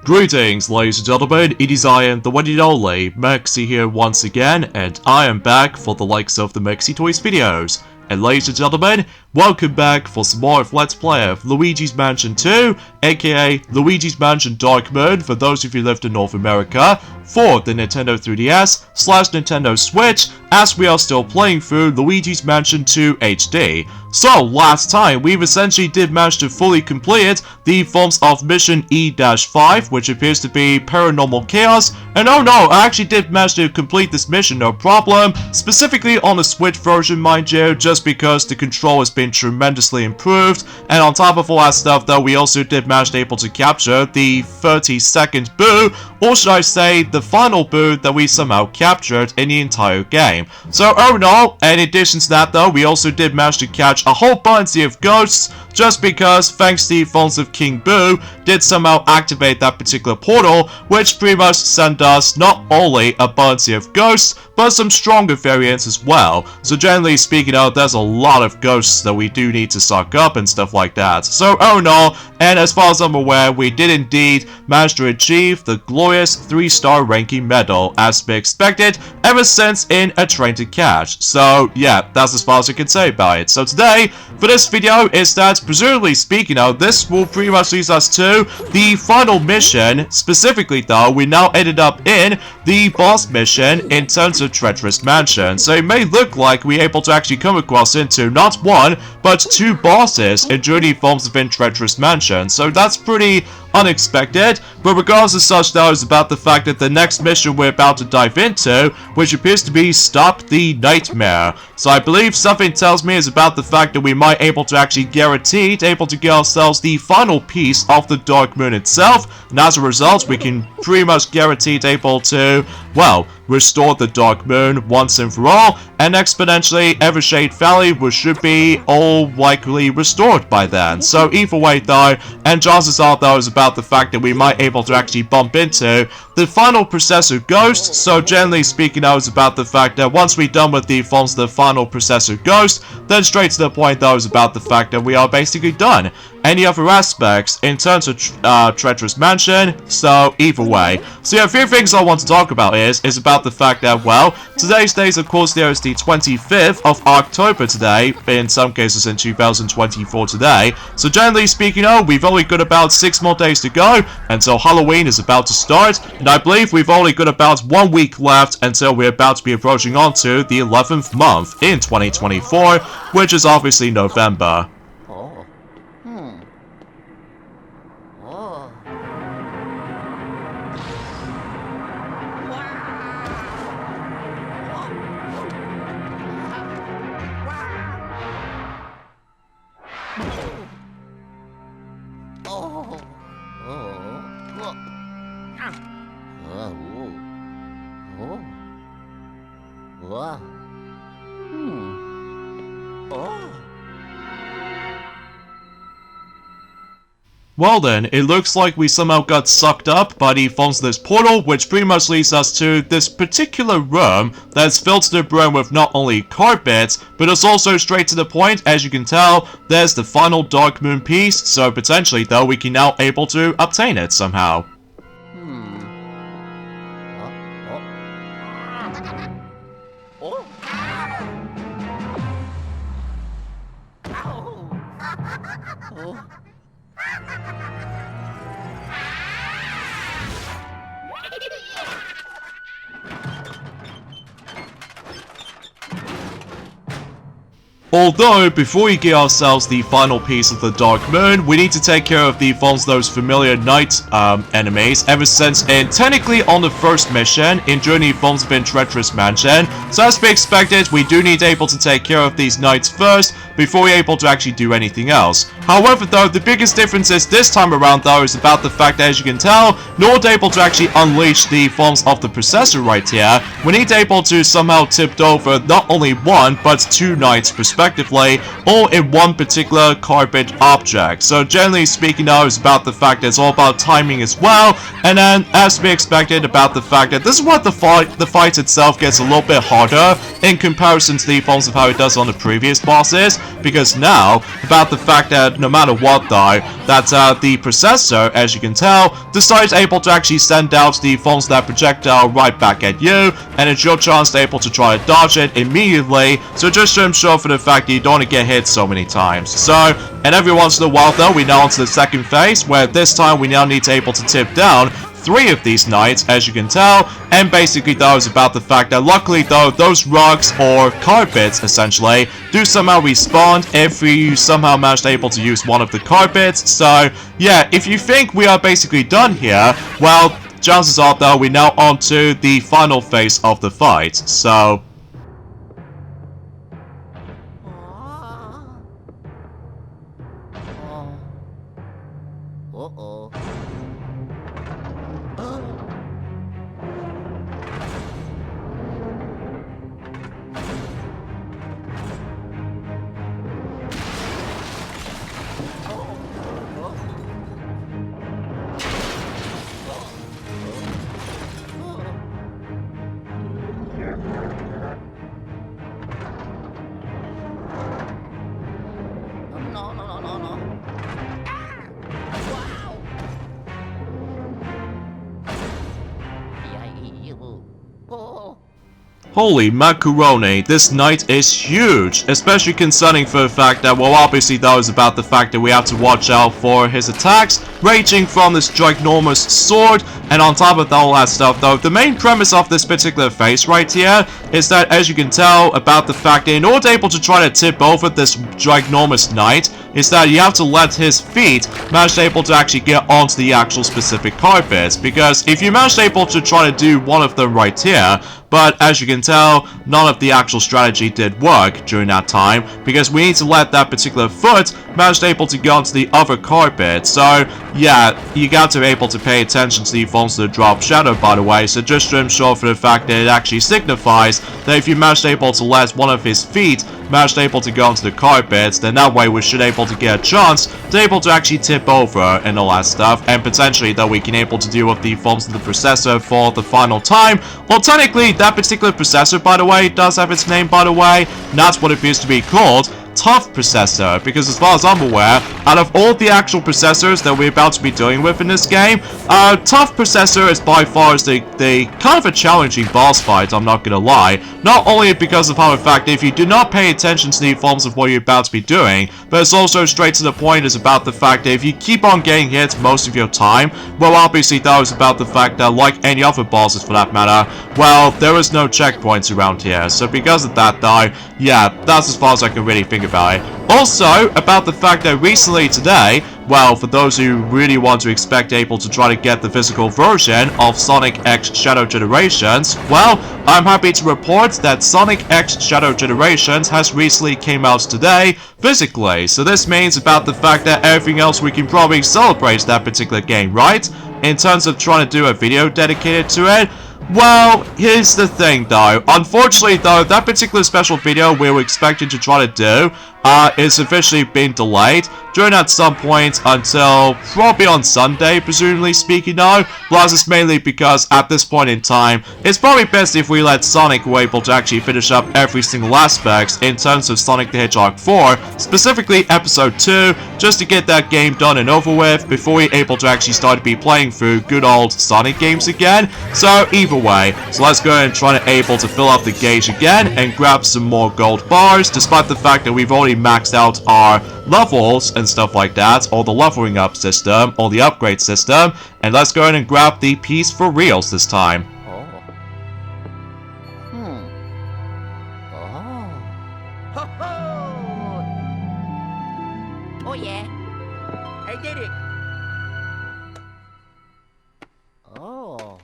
Greetings, ladies and gentlemen, it is I am the one and only Maxi here once again, and I am back for the likes of the Maxi Toys videos. And ladies and gentlemen, welcome back for some more of Let's Play of Luigi's Mansion 2, aka Luigi's Mansion Dark Moon for those of you who lived in North America, for the Nintendo 3DS/Nintendo Switch, as we are still playing through Luigi's Mansion 2 HD. So, last time, we've essentially did manage to fully complete the forms of Mission E-5, which appears to be Paranormal Chaos, and oh no, I actually did manage to complete this mission, no problem, specifically on the Switch version, mind you, just because the control has been tremendously improved, and on top of all that stuff though, we also did manage to able to capture the 30-second boo, or should I say, the final boo that we somehow captured in the entire game. So, oh no, in addition to that though, we also did manage to catch a whole bunch of ghosts, just because, thanks to the phones of King Boo, did somehow activate that particular portal, which pretty much sent us not only a bunch of ghosts, but some stronger variants as well. So generally speaking though, there's a lot of ghosts that we do need to suck up and stuff like that. So oh no, and as far as I'm aware, we did indeed manage to achieve the glorious 3-star ranking medal, as we expected, ever since in A Train to Catch. So yeah, that's as far as I can say about it. So today, for this video, is that, presumably speaking though, this will pretty much lead us to the final mission. Specifically though, we now ended up in the boss mission in terms of Treacherous Mansion. So it may look like we're able to actually come across into not one, but 2 bosses in journey forms within Treacherous Mansion. So that's pretty unexpected, but regardless of such though, is about the fact that the next mission we're about to dive into, which appears to be Stop the Nightmare. So I believe something tells me is about the fact that we might able to actually guaranteed able to get ourselves the final piece of the Dark Moon itself, and as a result we can pretty much guaranteed able to, well, restore the Dark Moon once and for all, and exponentially Evershade Valley should be all likely restored by then. So either way though, and chances are though is about the fact that we might able to actually bump into the final Processor Ghost. So generally speaking though is about the fact that once we're done with the forms of the final Processor Ghost, then straight to the point though is about the fact that we are basically done. Any other aspects in terms of Treacherous Mansion, so either way. So yeah, a few things I want to talk about is about the fact that, well, today's date of course there is the 25th of October today, in some cases in 2024 today. So generally speaking, we've only got about 6 more days to go until Halloween is about to start, and I believe we've only got about 1 week left until we're about to be approaching onto the 11th month in 2024, which is obviously November. Well then, it looks like we somehow got sucked up by the forms of this portal, which pretty much leads us to this particular room that's filled to the brim with not only carpets, but it's also straight to the point. As you can tell, there's the final Dark Moon piece, so potentially though we can now able to obtain it somehow. Although, before we get ourselves the final piece of the Dark Moon, we need to take care of the forms of those familiar night enemies, ever since technically on the first mission, in Journey forms within Treacherous Mansion. So as we expected, we do need able to take care of these knights first, before we're able to actually do anything else. However though, the biggest difference is this time around though is about the fact that, as you can tell, in order able to actually unleash the forms of the Processor right here, we need able to somehow tip over not only 1, but 2 knights respectively, all in one particular carpet object. So generally speaking though, it's about the fact that it's all about timing as well, and then as we expected about the fact that this is what the fight itself gets a little bit harder, in comparison to the forms of how it does on the previous bosses, because now, about the fact that no matter what though, that the processor, as you can tell, decides able to actually send out the forms of that projectile right back at you, and it's your chance to able to try to dodge it immediately, so just to ensure for the fact that you don't get hit so many times. So, and every once in a while though, we now onto the second phase, where this time we now need to able to tip down 3 of these knights, as you can tell, and basically though is about the fact that luckily though, those rugs or carpets essentially do somehow respawn if you somehow manage to able to use one of the carpets. So yeah, if you think we are basically done here, well, chances are though we're now on to the final phase of the fight. So holy macaroni, this knight is huge, especially concerning for the fact that, well, obviously that was about the fact that we have to watch out for his attacks, ranging from this ginormous sword, and on top of all that stuff though, the main premise of this particular phase right here is that, as you can tell, about the fact that in order to able to try to tip over this ginormous knight, is that you have to let his feet manage to able to actually get onto the actual specific carpets, because if you manage to able to try to do one of them right here, but as you can tell, none of the actual strategy did work during that time, because we need to let that particular foot manage to able to go onto the other carpet. So yeah, you got to be able to pay attention to the forms of the drop shadow, by the way, so just to ensure for the fact that it actually signifies that if you manage to able to let one of his feet manage to able to go onto the carpets, then that way we should able to get a chance to able to actually tip over and all that stuff, and potentially that we can able to deal with the forms of the processor for the final time. Well, technically that particular processor, by the way, does have its name, by the way, and that's what it appears to be called, Tough Processor, because as far as I'm aware, out of all the actual processors that we're about to be dealing with in this game, Tough Processor is by far the kind of a challenging boss fight, I'm not gonna lie. Not only because of how, in fact, if you do not pay attention to the forms of what you're about to be doing, but it's also straight to the point is about the fact that if you keep on getting hit most of your time, well, obviously that was about the fact that, like any other bosses for that matter, well, there is no checkpoints around here, so because of that though, yeah, that's as far as I can really think about it. Also, about the fact that recently today, well, for those who really want to expect able to try to get the physical version of Sonic X Shadow Generations, well, I'm happy to report that Sonic X Shadow Generations has recently came out today, physically. So this means about the fact that everything else we can probably celebrate that particular game, right? In terms of trying to do a video dedicated to it, well, here's the thing though. Unfortunately though, that particular special video we were expecting to try to do is officially been delayed during at some point until probably on Sunday, presumably speaking now. Plus, it's mainly because at this point in time, it's probably best if we let Sonic were able to actually finish up every single aspect in terms of Sonic the Hedgehog 4, specifically Episode 2, just to get that game done and over with before we're able to actually start to be playing through good old Sonic games again. So either way, so let's go and try to able to fill up the gauge again and grab some more gold bars, despite the fact that we've already maxed out our levels and stuff like that, or the leveling up system, or the upgrade system, and let's go ahead and grab the piece for reals this time. Oh. Oh. Ho ho! Oh yeah. I did it. Oh.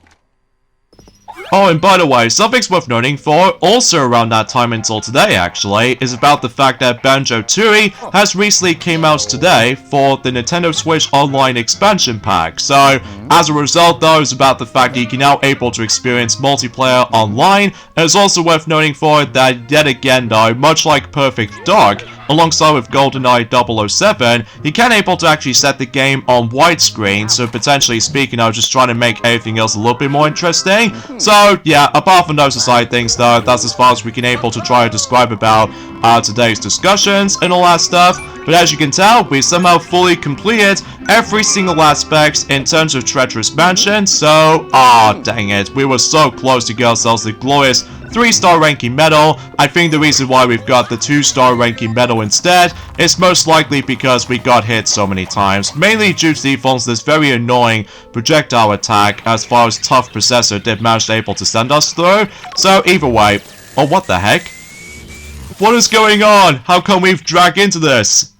Oh, and by the way, something's worth noting for also around that time until today, actually, is about the fact that Banjo-Tooie has recently came out today for the Nintendo Switch Online Expansion Pack. So, as a result, though, it's about the fact that you can now able to experience multiplayer online, and it's also worth noting for that, yet again, though, much like Perfect Dark, alongside with GoldenEye 007, you can able to actually set the game on widescreen, so potentially speaking, I was just trying to make everything else a little bit more interesting. So yeah, apart from those aside things though, that's as far as we can able to try to describe about today's discussions and all that stuff. But as you can tell, we somehow fully completed every single aspect in terms of Treacherous Mansion, so dang it, we were so close to get ourselves the glorious 3-star ranking medal. I think the reason why we've got the 2-star ranking medal instead is most likely because we got hit so many times, mainly due to this very annoying projectile attack as far as Tough Processor did manage to able to send us through. So either way, oh what the heck? What is going on? How come we've dragged into this?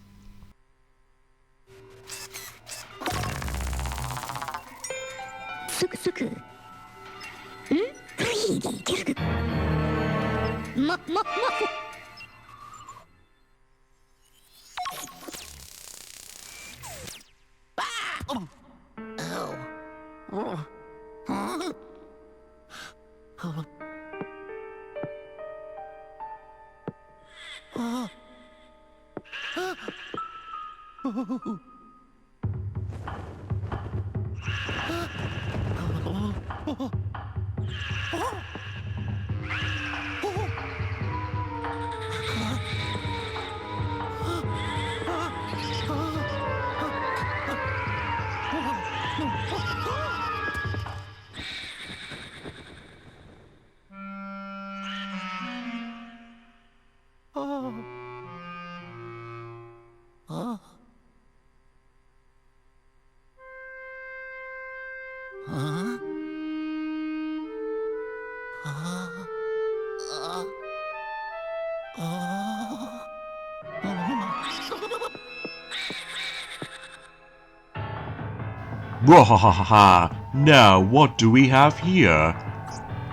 Now, what do we have here?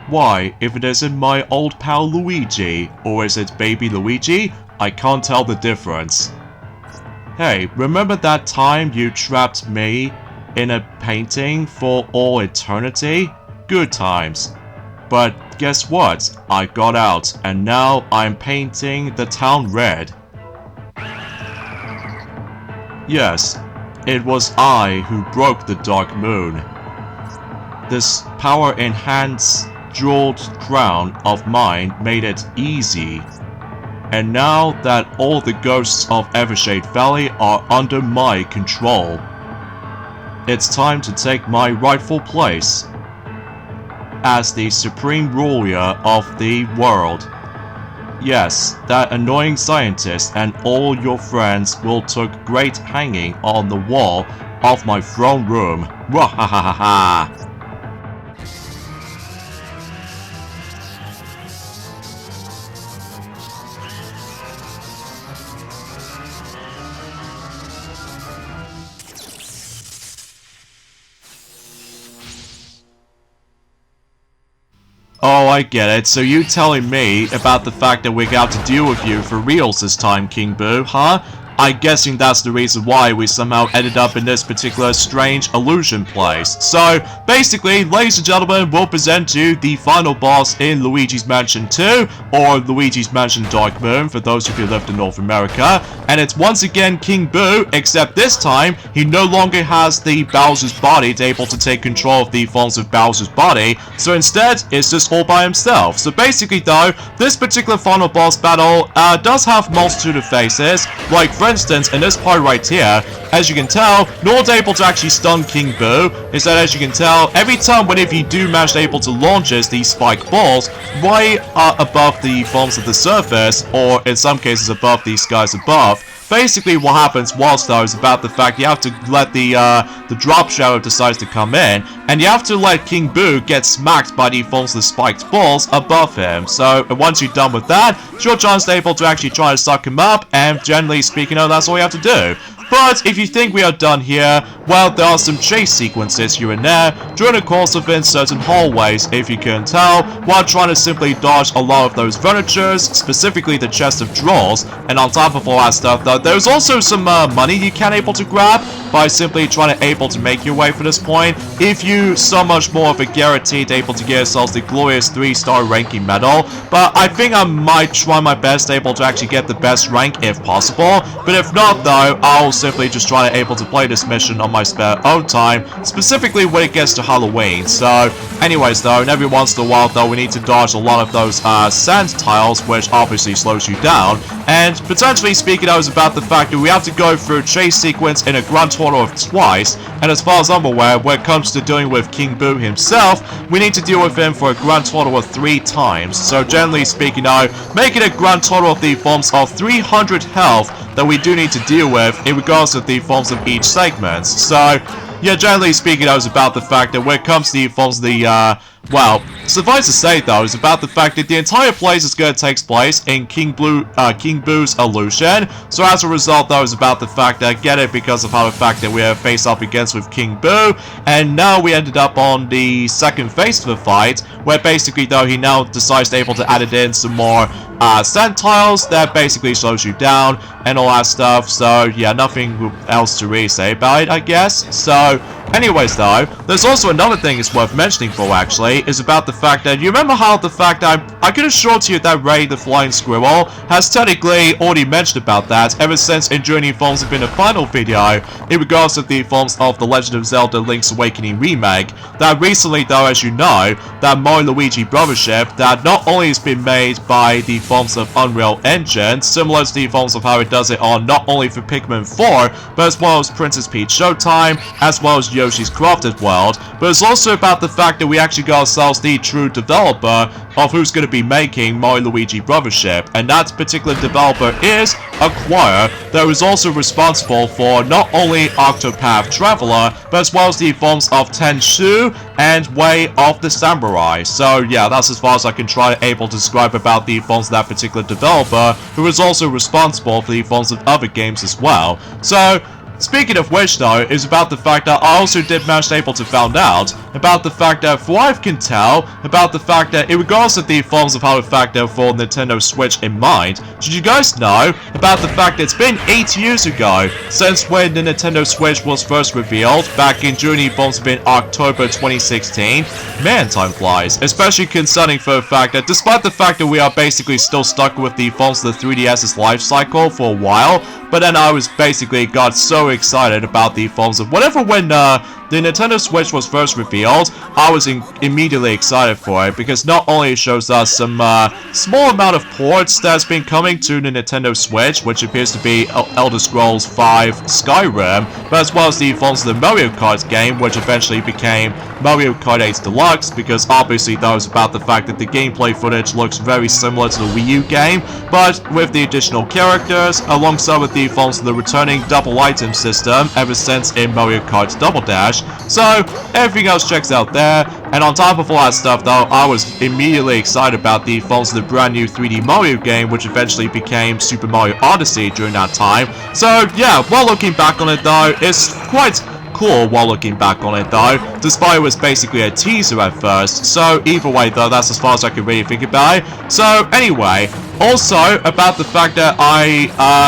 Why, if it isn't my old pal Luigi, or is it baby Luigi? I can't tell the difference. Hey, remember that time you trapped me in a painting for all eternity? Good times. But guess what? I got out, and now I'm painting the town red. Yes, it was I who broke the Dark Moon. This power-enhanced jeweled crown of mine made it easy. And now that all the ghosts of Evershade Valley are under my control, it's time to take my rightful place as the supreme ruler of the world. Yes, that annoying scientist and all your friends will took great hanging on the wall of my throne room. Wahahaha. Oh, I get it. So you telling me about the fact that we got to deal with you for reals this time, King Boo, huh? I'm guessing that's the reason why we somehow ended up in this particular strange illusion place. So, basically, ladies and gentlemen, we'll present to you the final boss in Luigi's Mansion 2, or Luigi's Mansion Dark Moon, for those of you who lived in North America. And it's once again King Boo, except this time, he no longer has the Bowser's body to able to take control of the forms of Bowser's body, so instead, it's just all by himself. So basically though, this particular final boss battle does have multitude of phases, like for instance, in this part right here, as you can tell, in order to able to actually stun King Boo, is that as you can tell, every time whenever you do manage to able to launch these spike balls right above the forms of the surface, or in some cases above the skies above, basically what happens whilst though is about the fact you have to let the drop shadow decides to come in, and you have to let King Boo get smacked by the forms of the spiked balls above him. So once you're done with that, it's your chance to able to actually try to suck him up, and generally speaking, that's all you have to do. But if you think we are done here, well, there are some chase sequences here and there during the course of in certain hallways, if you couldn't tell, while trying to simply dodge a lot of those furnitures, specifically the chest of drawers. And on top of all that stuff, though, there's also some money you can able to grab by simply trying to able to make your way for this point. If you so much more of a guaranteed able to get yourselves the glorious 3-star ranking medal, but I think I might try my best able to actually get the best rank if possible. But if not, though, I'll simply just try to able to play this mission on my spare own time, specifically when it gets to Halloween. So anyways, though, and every once in a while, though, we need to dodge a lot of those sand tiles, which obviously slows you down. And potentially speaking, I was about the fact that we have to go through a chase sequence in a grand total of twice. And as far as I'm aware, when it comes to dealing with King Boo himself, we need to deal with him for a grand total of 3 times. So generally speaking, now making a grand total of the forms of 300 health that we do need to deal with in regards to the forms of each segment. So yeah, generally speaking, I was about the fact that when it comes to the forms of the well, suffice to say, though, is about the fact that the entire place is going to take place in King Boo's illusion. So as a result, though, is about the fact that I get it because of how the fact that we are faced up against with King Boo, and now we ended up on the second phase of the fight, where basically, though, he now decides to able to add it in some more sand tiles that basically slows you down and all that stuff. So yeah, nothing else to really say about it, I guess. So anyways, though, there's also another thing it's worth mentioning for, actually, is about the fact that you remember how the fact that I could assure to you that Ray the Flying Squirrel has technically already mentioned about that ever since Enjoying Forms have been a final video in regards to the forms of The Legend of Zelda Link's Awakening remake. That recently, though, as you know, that Mario Luigi Brothership that not only has been made by the forms of Unreal Engine, similar to the forms of how it does it on not only for Pikmin 4, but as well as Princess Peach Showtime, as well as Yoshi's Crafted World, but it's also about the fact that we actually got ourselves the true developer of who's going to be making Mario Luigi Brothership, and that particular developer is Acquire, that is also responsible for not only Octopath Traveler, but as well as the forms of Tenchu and Way of the Samurai. So yeah, that's as far as I can try to able to describe about the forms of that particular developer, who is also responsible for the forms of other games as well. So speaking of which, though, is about the fact that I also did manage to able to find out about the fact that, for what I can tell, about the fact that in regards to the forms of how the fact that for Nintendo Switch in mind, did you guys know about the fact that it's been 8 years ago since when the Nintendo Switch was first revealed back in June forms in October 2016? Man, time flies, especially concerning for the fact that despite the fact that we are basically still stuck with the forms of the 3DS's life cycle for a while, but then I was basically got so excited about the forms of whatever when the Nintendo Switch was first revealed, I was immediately excited for it, because not only it shows us some small amount of ports that's been coming to the Nintendo Switch, which appears to be Elder Scrolls V Skyrim, but as well as the forms of the Mario Kart game, which eventually became Mario Kart 8 Deluxe, because obviously that was about the fact that the gameplay footage looks very similar to the Wii U game, but with the additional characters, alongside with the forms of the returning double item system ever since in Mario Kart Double Dash. So everything else checks out there, and on top of all that stuff, though, I was immediately excited about the forms of the brand new 3D Mario game, which eventually became Super Mario Odyssey during that time. So yeah, while looking back on it, though, it's quite cool while looking back on it, though, despite it was basically a teaser at first. So either way, though, that's as far as I can really think about it. So anyway, also about the fact that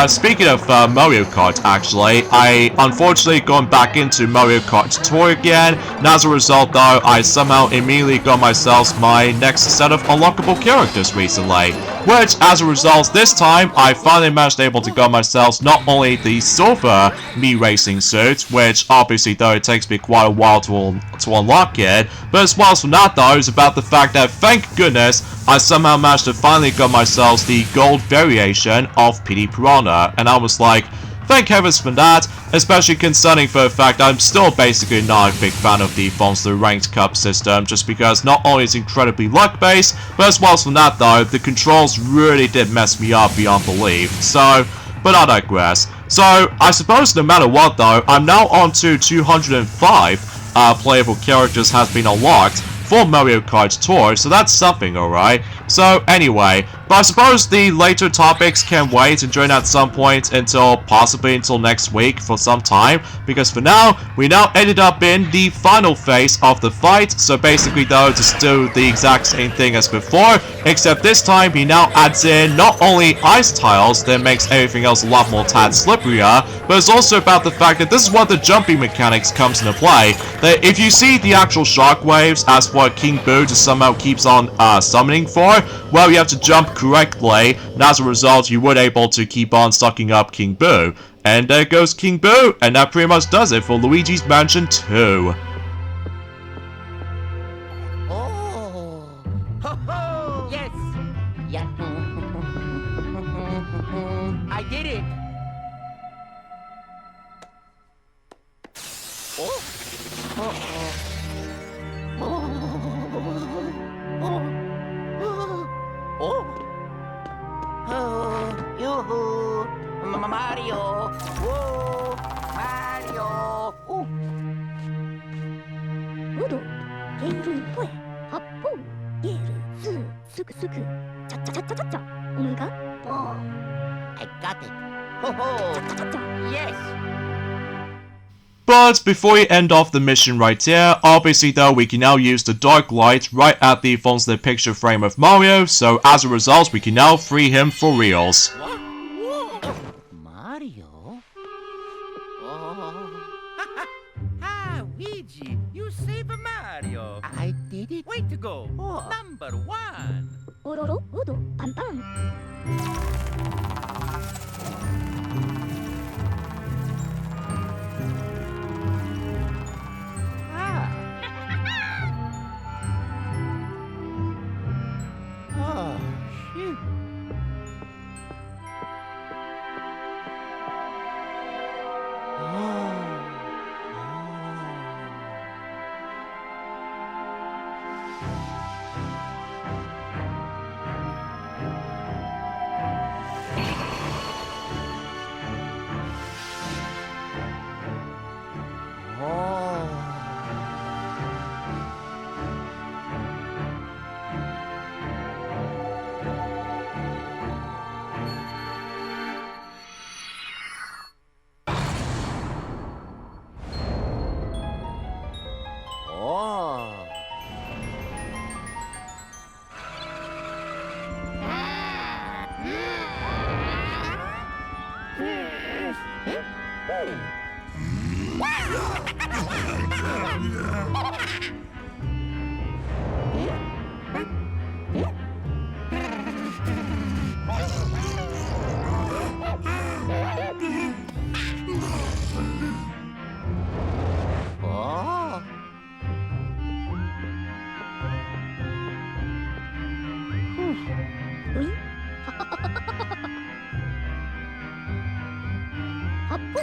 speaking of Mario Kart, actually, I unfortunately gone back into Mario Kart Tour again, and as a result, though, I somehow immediately got myself my next set of unlockable characters recently, which, as a result, this time, I finally managed to able to get myself not only the silver Mii Racing suit, which obviously, though, it takes me quite a while to unlock it, but as well as from that, though, is about the fact that, thank goodness, I somehow managed to finally get myself the gold variation of Pity Piranha, and I was like, thank heavens for that, especially concerning for the fact I'm still basically not a big fan of the forms of the ranked cup system, just because not only is it incredibly luck-based, but as well as from that, though, the controls really did mess me up beyond belief. So, but I digress. So, I suppose no matter what, though, I'm now on to 205 playable characters has been unlocked for Mario Kart Tour, so that's something, alright? So anyway, But I suppose the later topics can wait and join at some point possibly until next week for some time, because for now, we now ended up in the final phase of the fight. So basically though, just do the exact same thing as before, except this time he now adds in not only ice tiles that makes everything else a lot more tad slipperier, but it's also about the fact that this is where the jumping mechanics comes into play. That if you see the actual shockwaves as what King Boo just somehow keeps on summoning for, well, you have to jump correctly, and as a result, you weren't able to keep on sucking up King Boo. And there goes King Boo, and that pretty much does it for Luigi's Mansion 2. Oh. Ho ho. Yes. Yeah. I did it. Oh. Yoo-hoo! Mario! Whoa! Mario! Oh! 우도 게이를 포에 합포 게이를 스크스크 차차차차차 오는가? I got it! Ho-ho! 차차차차 Yes! But before we end off the mission right here, obviously though we can now use the dark light right at the phone's picture frame of Mario, so as a result we can now free him for reals. What? Mario? Oh! Ah, Luigi, you saved Mario. I did it? Way to go. Oh. Number 1. 오로로 우도 빵빵 Ah! Oh, shoot! 으이 합포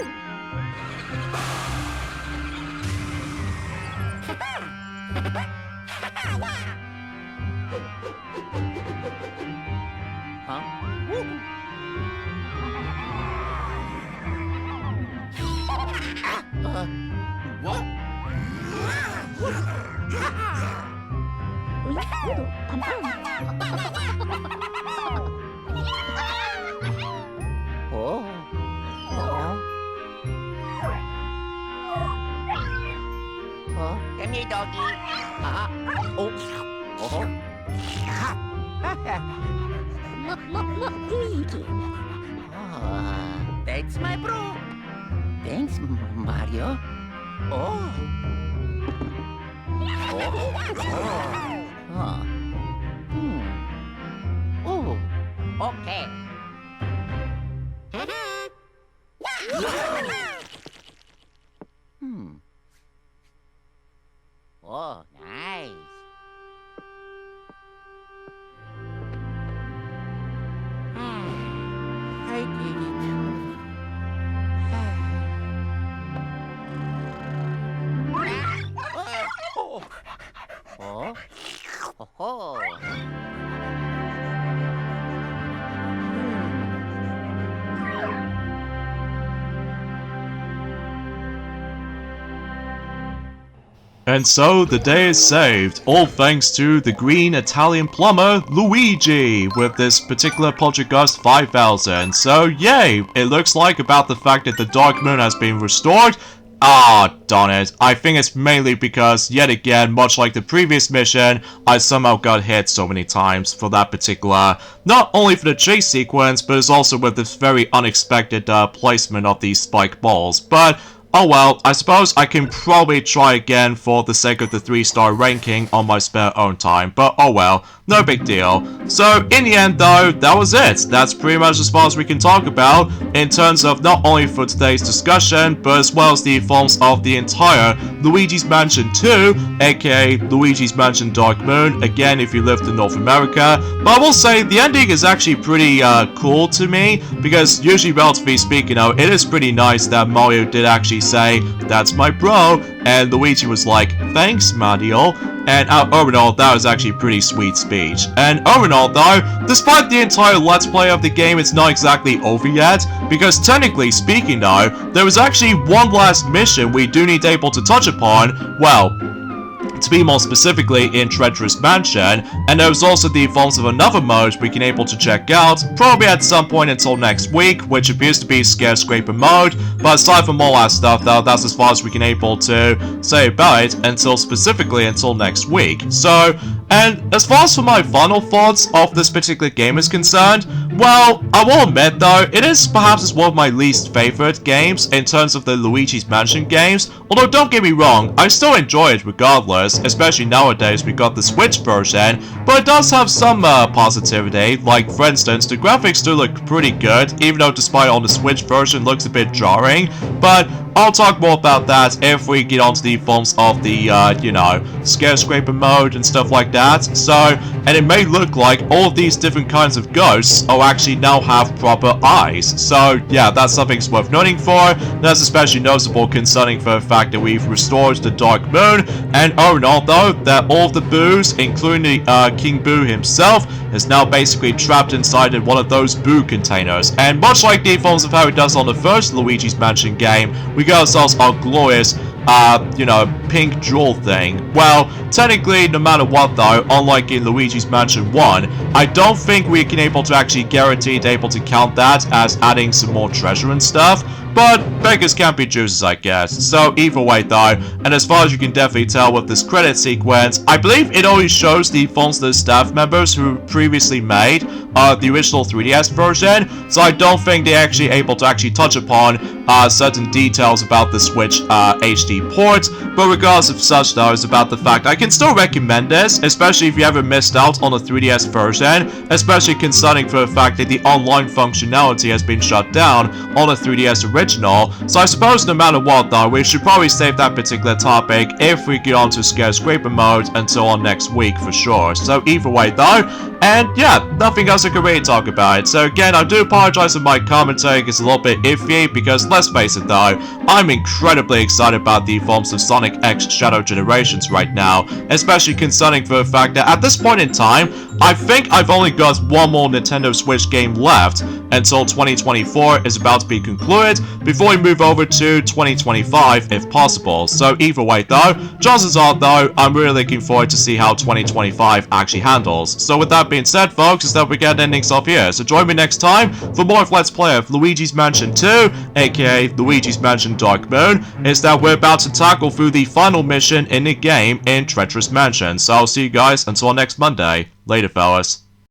Huh? Woo. What? 으이 우도 빵빵 Oh. Oh. Oh. Come here, doggy. Oh. Oh. 루이기 Thanks, my bro. Thanks, Mario. Oh. Oh. Huh. Oh. Okay. Oh, nice. I did it. Oh. Oh. Oh. And so the day is saved, all thanks to the green Italian plumber, Luigi, with this particular Poltergeist 5000. So yay, it looks like about the fact that the Dark Moon has been restored. Ah, darn it. I think it's mainly because, yet again, much like the previous mission, I somehow got hit so many times for that particular, not only for the chase sequence, but it's also with this very unexpected placement of these spike balls. But oh well, I suppose I can probably try again for the sake of the 3-star ranking on my spare own time, but oh well, no big deal. So in the end though, that was it. That's pretty much as far as we can talk about in terms of not only for today's discussion, but as well as the films of the entire Luigi's Mansion 2, aka Luigi's Mansion Dark Moon, again if you lived in North America. But I will say the ending is actually pretty cool to me, because usually relatively speaking, it is pretty nice that Mario did actually say, "That's my bro," and Luigi was like, "Thanks, Mario." And overall, that was actually a pretty sweet speech. And overall though, despite the entire Let's Play of the game, it's not exactly over yet, because technically speaking though, there was actually one last mission we do need able to touch upon, well, to be more specifically in Treacherous Mansion, and there was also the forms of another mode we can able to check out, probably at some point until next week, which appears to be Scare Scraper mode, but aside from all that stuff though, that's as far as we can able to say about it until next week. So, and as far as for my final thoughts of this particular game is concerned, well, I will admit though, it is perhaps one of my least favorite games in terms of the Luigi's Mansion games, although don't get me wrong, I still enjoy it regardless, especially nowadays we got the Switch version, but it does have some positivity, like for instance, the graphics do look pretty good, even though despite on the Switch version looks a bit jarring, but I'll talk more about that if we get onto the forms of the, Scare Scraper mode and stuff like that. So, and it may look like all of these different kinds of ghosts actually now have proper eyes. So, yeah, that's something worth noting for. That's especially noticeable concerning for the fact that we've restored the Dark Moon, and overall though, that all of the Boos, including the King Boo himself, is now basically trapped inside one of those Boo containers. And much like the forms of how it does on the first Luigi's Mansion game, we got ourselves our glorious, pink jewel thing. Well, technically, no matter what though, unlike in Luigi's Mansion 1, I don't think we can able to actually guarantee able to count that as adding some more treasure and stuff, but beggars can't be choosers, I guess. So either way though, and as far as you can definitely tell with this credit sequence, I believe it always shows the phones of the staff members who previously made the original 3DS version, so I don't think they're actually able to actually touch upon certain details about the Switch HD port, but regardless of such though, is about the fact I can still recommend this, especially if you ever missed out on the 3DS version, especially concerning for the fact that the online functionality has been shut down on the 3DS original. So I suppose no matter what though, we should probably save that particular topic if we get onto Scare Scraper mode until on next week for sure. So either way though, and yeah, nothing else I can really talk about it. So again, I do apologize if my commentary is a little bit iffy, because let's face it though, I'm incredibly excited about the forms of Sonic X Shadow Generations right now, especially concerning for the fact that at this point in time, I think I've only got one more Nintendo Switch game left until 2024 is about to be concluded, before we move over to 2025 if possible. So either way though, chances are though, I'm really looking forward to see how 2025 actually handles. So with that being said folks, is that we get endings off here. So join me next time for more of Let's Play of Luigi's Mansion 2, aka Luigi's Mansion Dark Moon, is that we're about to tackle through the final mission in the game in Treacherous Mansion. So I'll see you guys until next Monday. Later fellas.